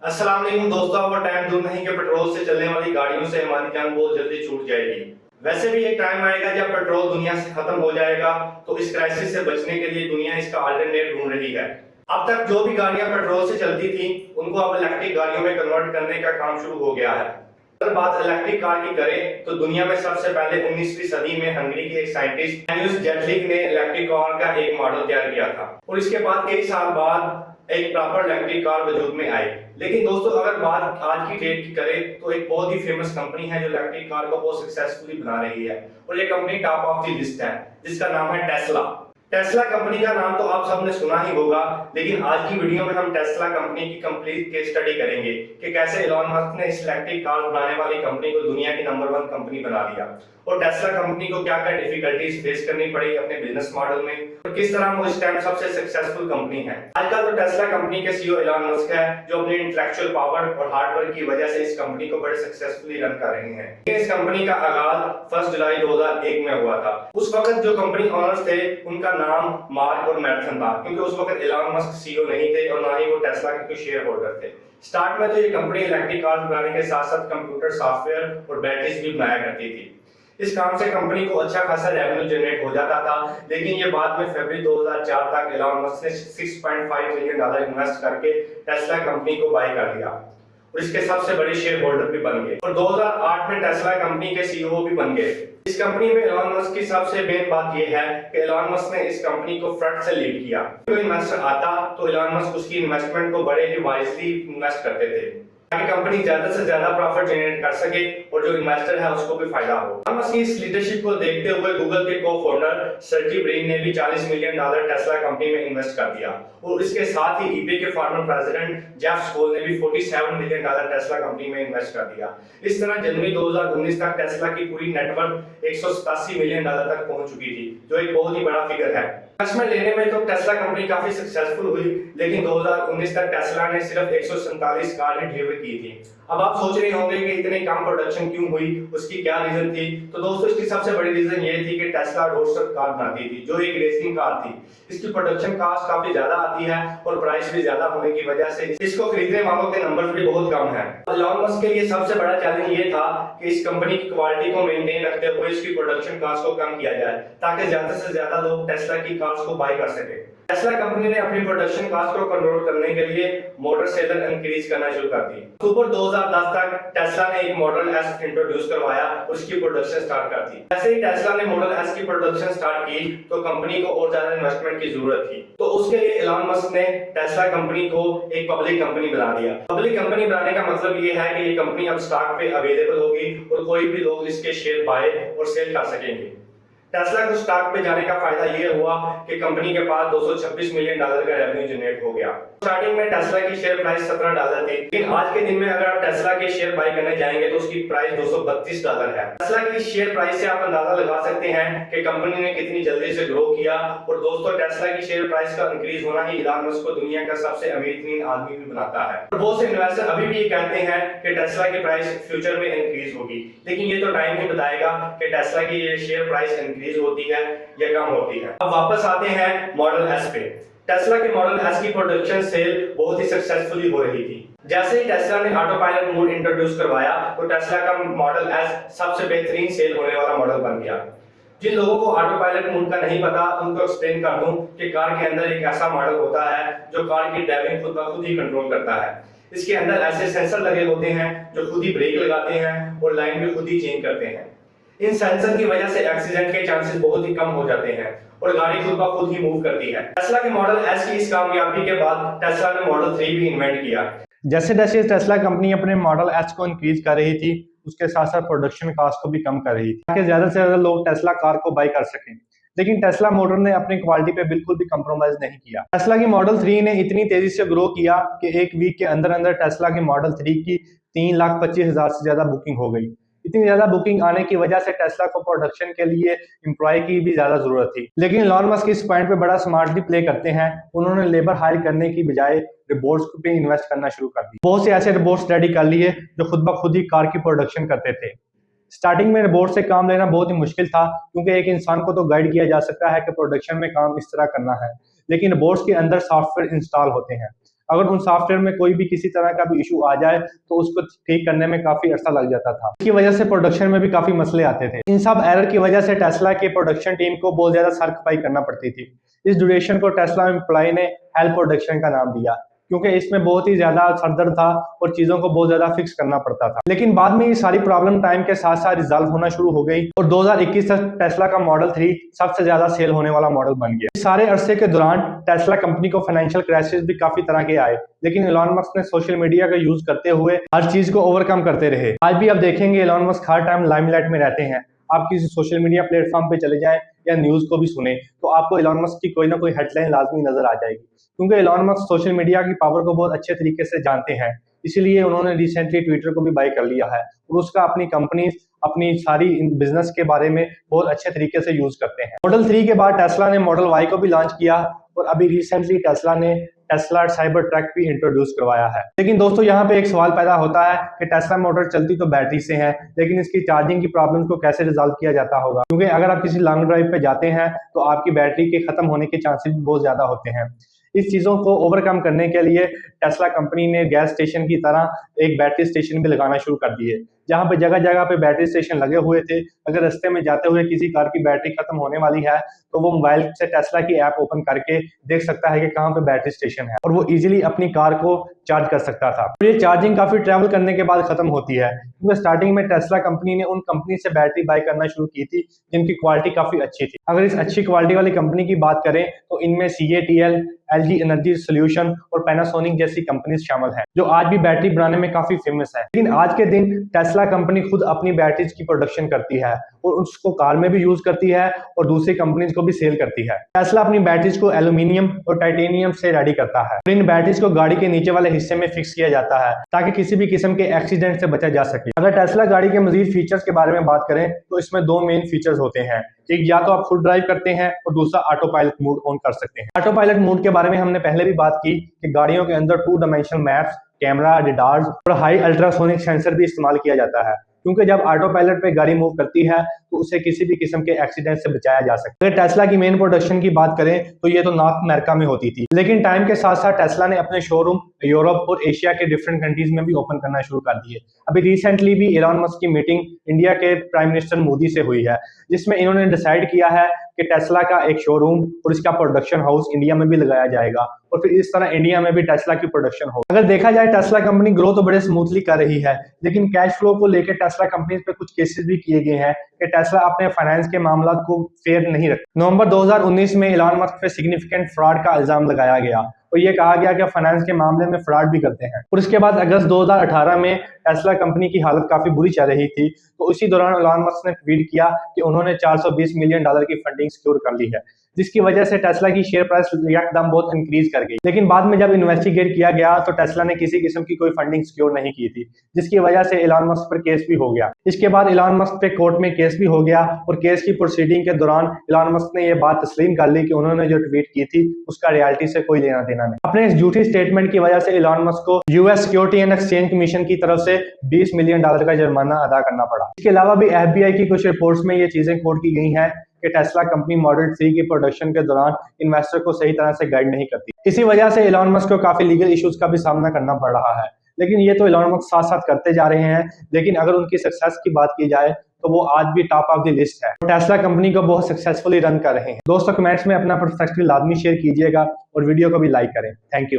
अस्सलाम वालेकुम दोस्तों, अब वो टाइम दूर नहीं कि पेट्रोल से चलने वाली गाड़ियों से हमारी जान बहुत जल्दी छूट जाएगी। वैसे भी एक टाइम आएगा जब पेट्रोल दुनिया से खत्म हो जाएगा, तो इस क्राइसिस से बचने के लिए दुनिया इसका अल्टरनेट ढूंढ रही है। अब तक जो भी गाड़ियां पेट्रोल से चलती थी, उनको अब इलेक्ट्रिक गाड़ियों में कन्वर्ट करने का काम शुरू हो गया है। अगर बात इलेक्ट्रिक कार की करें तो दुनिया में सबसे पहले 19वीं सदी में हंगरी के एक साइंटिस्ट एनियस जेटलिक ने इलेक्ट्रिक कार का एक मॉडल तैयार किया था और इसके बाद कई साल बाद एक प्रॉपर इलेक्ट्रिक कार वजूद में आई। लेकिन दोस्तों, अगर बात आज की डेट की करें तो एक बहुत ही फेमस कंपनी है जो इलेक्ट्रिक कार को बहुत सक्सेसफुली बना रही है और ये company top of the list है, जिसका नाम है टेस्ला। टेस्ला कंपनी का नाम तो आप सबने सुना ही होगा, लेकिन आज की वीडियो में हम टेस्ला कंपनी की कंप्लीट केस स्टडी करेंगे कि कैसे एलन मस्क ने इस इलेक्ट्रिक कार बनाने वाली कंपनी को दुनिया की नंबर 1 कंपनी बना दिया और टेस्ला कंपनी को क्या क्या डिफिकल्टीज फेस करनी पड़ी अपने बिजनेस मॉडल में और किस तरह वो इस टाइम सबसे सक्सेसफुल कंपनी है। आजकल तो टेस्ला कंपनी के सीईओ एलन मस्क है, जो अपनी इंटेलेक्चुअल पावर और हार्डवर्क की वजह से इस कंपनी को बड़े सक्सेसफुली रन कर रहे हैं। इस कंपनी का आगाज 1 जुलाई 2001 में हुआ था। उस वक्त जो कंपनी ओनर्स थे उनका नाम मार्क और मैथन था, क्योंकि उस वक्त एलन मस्क सीईओ नहीं थे और ना ही वो टेस्ला के कोई शेयर होल्डर थे। स्टार्ट में तो ये कंपनी इलेक्ट्रिक कार्स बनाने के साथ साथ कंप्यूटर सॉफ्टवेयर और बैटरीज भी बनाया करती थी। इस काम से कंपनी को अच्छा खासा रेवेन्यू जनरेट हो जाता था, लेकिन ये बाद में फरवरी 2004 तक एलन मस्क ने $6.5 मिलियन इन्वेस्ट करके टेस्ला कंपनी को बाय कर लिया और इसके सबसे बड़े शेयर होल्डर भी बन गए और 2008 में टेस्ला कंपनी के सीईओ भी बन गए। इस कंपनी में एलन मस्क की सबसे मेन बात यह है कि एलन मस्क ने इस कंपनी को फ्रंट से लीड किया। कोई इन्वेस्टर आता तो एलन मस्क उसकी इन्वेस्टमेंट को बड़े ही वाइजली इन्वेस्ट करते थे ताकि कंपनी ज्यादा से ज्यादा प्रॉफिट जनरेट कर सके और जो इन्वेस्टर है उसको भी फायदा हो। एलन मस्क की इस लीडरशिप को देखते हुए गूगल के को-फाउंडर सर्जी ब्रिन ने भी $40 मिलियन टेस्ला कंपनी में इन्वेस्ट कर दिया और इसके साथ ही ईबे के फॉर्मर प्रेसिडेंट जेफ स्कोल ने भी $47 मिलियन टेस्ला कंपनी में इन्वेस्ट कर दिया। इस तरह जनवरी 2019 तक टेस्ला की पूरी नेटवर्थ $187 मिलियन तक पहुंच चुकी थी, जो एक बहुत ही बड़ा फिगर है। इन्वेस्टमेंट लेने में तो टेस्ला कंपनी काफी सक्सेसफुल हुई, लेकिन 2019 तक टेस्ला ने सिर्फ 147 कार ही डिलीवर की थी। अब आप सोच रहे होंगे कि इतनी कम प्रोडक्शन क्यों हुई, उसकी क्या रीजन थी? तो दोस्तों, इसकी सबसे बड़ी रीजन ये थी कि टेस्ला रोडस्टर कार बनाती थी, जो एक रेसिंग कार थी। इसकी प्रोडक्शन कॉस्ट काफी ज्यादा आती है और प्राइस भी ज्यादा होने की वजह से इसको खरीदने वालों के नंबर भी बहुत कम है। एलन मस्क के लिए सबसे बड़ा चैलेंज ये था कि इस कंपनी की क्वालिटी को मेंटेन रखते हुए इसकी प्रोडक्शन कॉस्ट को कम किया जाए, ताकि ज्यादा से ज्यादा लोग टेस्ला की कार्स को बाय कर सके। टेस्ला कंपनी ने अपनी प्रोडक्शन कॉस्ट को कंट्रोल करने के लिए मॉडल सेलर इंक्रीज करना शुरू कर दी। अक्टूबर 2010 तक टेस्ला ने एक मॉडल एस इंट्रोड्यूस करवाया और उसकी प्रोडक्शन स्टार्ट कर दी। जैसे ही टेस्ला ने मॉडल एस की प्रोडक्शन स्टार्ट की तो कंपनी को और ज्यादा इन्वेस्टमेंट की जरूरत थी, तो उसके लिए एलन मस्क ने टेस्ला कंपनी को एक पब्लिक कंपनी बना दिया। पब्लिक कंपनी बनाने का मतलब ये है कि ये कंपनी अब स्टॉक पे अवेलेबल होगी और कोई भी लोग इसके शेयर बाय और सेल कर सकेंगे। टेस्ला को स्टॉक पे जाने का फायदा ये हुआ कि कंपनी के पास $226 मिलियन का रेवेन्यू जनरेट हो गया। स्टार्टिंग में टेस्ला की शेयर प्राइस $17 थी, लेकिन आज के दिन में अगर आप टेस्ला के शेयर बाय करने जाएंगे तो उसकी प्राइस $232 है। टेस्ला की शेयर प्राइस से आप अंदाजा लगा सकते हैं कि कंपनी ने कितनी जल्दी से ग्रो किया। और दोस्तों, टेस्ला की शेयर प्राइस का इंक्रीज होना ही एलन मस्क को दुनिया का सबसे अमीर आदमी भी बनाता है। और बहुत से इन्वेस्टर अभी भी ये कहते हैं कि टेस्ला की प्राइस फ्यूचर में इंक्रीज होगी, लेकिन ये तो टाइम ही बताएगा कि टेस्ला की ये शेयर प्राइस इंक्रीज होती है या कम होती है। अब वापस आते हैं मॉडल एस पे। टेस्ला के मॉडल एस की प्रोडक्शन सेल बहुत ही सक्सेसफुली हो रही थी। जैसे ही टेस्ला ने ऑटो पायलट मोड इंट्रोड्यूस करवाया तो टेस्ला का मॉडल एस सबसे बेहतरीन सेल होने वाला मॉडल बन गया। जिन लोगों को ऑटो पायलट मोड का नहीं पता, उनको एक्सप्लेन कर दूं कि कार के अंदर एक ऐसा मॉडल होता है जो कार की ड्राइविंग खुद ब खुद ही कंट्रोल करता है। इसके अंदर ऐसे सेंसर लगे होते हैं जो खुद ही ब्रेक लगाते हैं और लाइन भी खुद ही चेंज करते हैं। इन सेंसर की वजह से एक्सीडेंट के चांसेस बहुत ही कम हो जाते हैं और गाड़ी खुद ब खुद ही मूव करती है। टेस्ला के मॉडल एस की इस कामयाबी के बाद टेस्ला ने मॉडल 3 भी इन्वेंट किया। जैसे जैसे टेस्ला कंपनी अपने मॉडल एस को इंक्रीज कर रही थी, उसके साथ साथ प्रोडक्शन कॉस्ट को भी कम कर रही थी ताकि ज्यादा से ज्यादा लोग टेस्ला कार को बाय कर सकें। लेकिन टेस्ला मोटर ने अपनी क्वालिटी पे बिल्कुल भी कंप्रोमाइज नहीं किया। टेस्ला की मॉडल 3 ने इतनी तेजी से ग्रो किया कि एक वीक के अंदर अंदर टेस्ला की मॉडल 3 की 3,25,000 से ज्यादा बुकिंग हो गई। इतनी ज्यादा बुकिंग आने की वजह से टेस्ला को प्रोडक्शन के लिए एम्प्लॉय की भी ज्यादा जरूरत थी। लेकिन एलन मस्क इस पॉइंट पे बड़ा स्मार्टली प्ले करते हैं। उन्होंने लेबर हायर करने की बजाय रोबोट्स पे इन्वेस्ट करना शुरू कर दी। बहुत से ऐसे रोबोट्स रेडी कर लिए जो खुद ब खुद ही कार की प्रोडक्शन करते थे। स्टार्टिंग में रोबोट से काम लेना बहुत ही मुश्किल था, क्योंकि एक इंसान को तो गाइड किया जा सकता है कि प्रोडक्शन में काम इस तरह करना है, लेकिन रोबोट्स के अंदर सॉफ्टवेयर इंस्टॉल होते हैं। अगर उन सॉफ्टवेयर में कोई भी किसी तरह का भी इशू आ जाए तो उसको ठीक करने में काफी अर्सा लग जाता था। इसकी वजह से प्रोडक्शन में भी काफी मसले आते थे। इन सब एरर की वजह से टेस्ला के प्रोडक्शन टीम को बहुत ज्यादा सर खपाई करना पड़ती थी। इस ड्यूरेशन को टेस्ला एम्प्लॉय ने हेल प्रोडक्शन का नाम दिया, क्योंकि इसमें बहुत ही ज्यादा सरदर्द था और चीजों को बहुत ज्यादा फिक्स करना पड़ता था। लेकिन बाद में ये सारी प्रॉब्लम टाइम के साथ साथ रिजॉल्व होना शुरू हो गई और 2021 तक टेस्ला का मॉडल 3 सबसे ज्यादा सेल होने वाला मॉडल बन गया। इस सारे अरसे के दौरान टेस्ला कंपनी को फाइनेंशियल क्राइसिस भी काफी तरह के आए, लेकिन एलन मस्क ने सोशल मीडिया का यूज करते हुए हर चीज को ओवरकम करते रहे। आज भी आप देखेंगे एलन मस्क हर टाइम लाइमलाइट में रहते हैं। आप किसी सोशल मीडिया प्लेटफॉर्म पे चले जाएं या न्यूज को भी सुने तो आपको एलन मस्क की कोई ना कोई हेडलाइन लाजमी नजर आ जाएगी, क्योंकि एलन मस्क सोशल मीडिया की पावर को बहुत अच्छे तरीके से जानते हैं। इसीलिए उन्होंने रिसेंटली ट्विटर को भी बाय कर लिया है और उसका अपनी कंपनी अपनी सारी बिजनेस के बारे में बहुत अच्छे तरीके से यूज करते हैं। मॉडल 3 के बाद टेस्ला ने मॉडल वाई को भी लॉन्च किया और अभी रिसेंटली टेस्ला ने टेस्ला साइबर ट्रक भी इंट्रोड्यूस करवाया है। लेकिन दोस्तों यहाँ पे एक सवाल पैदा होता है कि टेस्ला मोटर चलती तो बैटरी से है, लेकिन इसकी चार्जिंग की प्रॉब्लम को कैसे रिजॉल्व किया जाता होगा, क्योंकि अगर आप किसी लॉन्ग ड्राइव पे जाते हैं तो आपकी बैटरी के खत्म होने के चांसेस भी बहुत ज्यादा होते हैं। इस चीजों को ओवरकम करने के लिए टेस्ला कंपनी ने गैस स्टेशन की तरह एक बैटरी स्टेशन भी लगाना शुरू कर दिए, जहां पे जगह जगह पे बैटरी स्टेशन लगे हुए थे। अगर रास्ते में जाते हुए किसी कार की बैटरी खत्म होने वाली है तो वो मोबाइल से टेस्ला की ऐप ओपन करके देख सकता है कि कहाँ पे बैटरी स्टेशन है और वो इजीली अपनी कार को चार्ज कर सकता था। तो ये चार्जिंग काफी ट्रैवल करने के बाद खत्म होती है, क्योंकि स्टार्टिंग में टेस्ला कंपनी ने उन कंपनी से बैटरी बाय करना शुरू की थी जिनकी क्वालिटी काफी अच्छी थी। अगर इस अच्छी क्वालिटी वाली कंपनी की बात करें तो इनमें CATL, LG एनर्जी सोल्यूशन और पैनासोनिक जैसी कंपनीज शामिल हैं, जो आज भी बैटरी बनाने में काफी फेमस है। लेकिन आज के दिन टेस्ला कंपनी खुद अपनी बैटरीज की प्रोडक्शन करती है और उसको कार में भी यूज करती है और दूसरी कंपनीज को भी सेल करती है। टेस्ला अपनी बैटरीज को एल्यूमिनियम और टाइटेनियम से रेडी करता है और इन बैटरीज को गाड़ी के नीचे वाले हिस्से में फिक्स किया जाता है ताकि किसी भी किस्म के एक्सीडेंट से बचा जा सके। अगर टेस्ला गाड़ी के मजीद फीचर्स के बारे में बात करें तो इसमें 2 मेन फीचर्स होते हैं। एक या तो आप खुद ड्राइव करते हैं और दूसरा ऑटो पायलट मोड ऑन कर सकते हैं। ऑटो पायलट मोड के बारे में हमने पहले भी बात की कि गाड़ियों के अंदर 2 डायमेंशनल मैप्स, कैमरा, रिडार्स और हाई अल्ट्रासोनिक सेंसर भी इस्तेमाल किया जाता है, क्योंकि जब ऑटो पायलट पे गाड़ी मूव करती है तो उसे किसी भी किस्म के एक्सीडेंट से बचाया जा सकता है। अगर टेस्ला की मेन प्रोडक्शन की बात करें तो ये तो नॉर्थ अमेरिका में होती थी, लेकिन टाइम के साथ साथ टेस्ला ने अपने शोरूम यूरोप और एशिया के डिफरेंट कंट्रीज में भी ओपन करना शुरू कर दिए। अभी रिसेंटली भी एलन मस्क की मीटिंग इंडिया के प्राइम मिनिस्टर मोदी से हुई है, जिसमें इन्होंने डिसाइड किया है कि टेस्ला का एक शोरूम और इसका प्रोडक्शन हाउस इंडिया में भी लगाया जाएगा और फिर इस तरह इंडिया में भी टेस्ला की प्रोडक्शन हो। अगर देखा जाए टेस्ला कंपनी ग्रो तो बड़े स्मूथली कर रही है, लेकिन कैश फ्लो को लेकर टेस्ला कंपनी पे कुछ केसेस भी किए गए हैं कि टेस्ला अपने फाइनेंस के मामला को फेयर नहीं रखती। नवंबर 2019 में एलन मस्क पे सिग्निफिकेंट फ्रॉड का इल्जाम लगाया गया और ये कहा गया कि फाइनेंस के मामले में फ्रॉड भी करते हैं। और इसके बाद अगस्त 2018 में टेस्ला कंपनी की हालत काफी बुरी चल रही थी, तो उसी दौरान एलन मस्क ने ट्वीट किया कि उन्होंने $420 मिलियन की फंडिंग सिक्योर कर ली है, जिसकी वजह से टेस्ला की शेयर प्राइस एकदम बहुत इंक्रीज कर गई। लेकिन बाद में जब इन्वेस्टिगेट किया गया तो टेस्ला ने किसी किस्म की कोई फंडिंग सिक्योर नहीं की थी, जिसकी वजह से एलन मस्क पर केस भी हो गया। इसके बाद एलन मस्क पे कोर्ट में केस भी हो गया और केस की प्रोसीडिंग के दौरान एलन मस्क ने यह बात तस्लीम कर ली कि उन्होंने जो ट्वीट की थी उसका रियलिटी से कोई लेना देना नहीं। अपने इस झूठी स्टेटमेंट की वजह से एलन मस्क को US security and exchange commission की तरफ से $20 मिलियन का जुर्माना अदा करना पड़ा। इसके अलावा भी FBI की कुछ रिपोर्ट्स में ये चीजें कोट की गई हैं कि टेस्ला कंपनी मॉडल 3 की प्रोडक्शन के दौरान इन्वेस्टर को सही तरह से गाइड नहीं करती। इसी वजह से एलन मस्क को काफी लीगल इश्यूज का भी सामना करना पड़ रहा है, लेकिन ये तो एलन मस्क साथ साथ करते जा रहे हैं। लेकिन अगर उनकी सक्सेस की बात की जाए तो वो आज भी टॉप ऑफ द लिस्ट है। टेस्ला कंपनी को बहुत सक्सेसफुली रन कर रहे हैं। दोस्तों कमेंट्स में अपना पर्सपेक्टिव लाजमी शेयर कीजिएगा और वीडियो को भी लाइक करें। Thank you.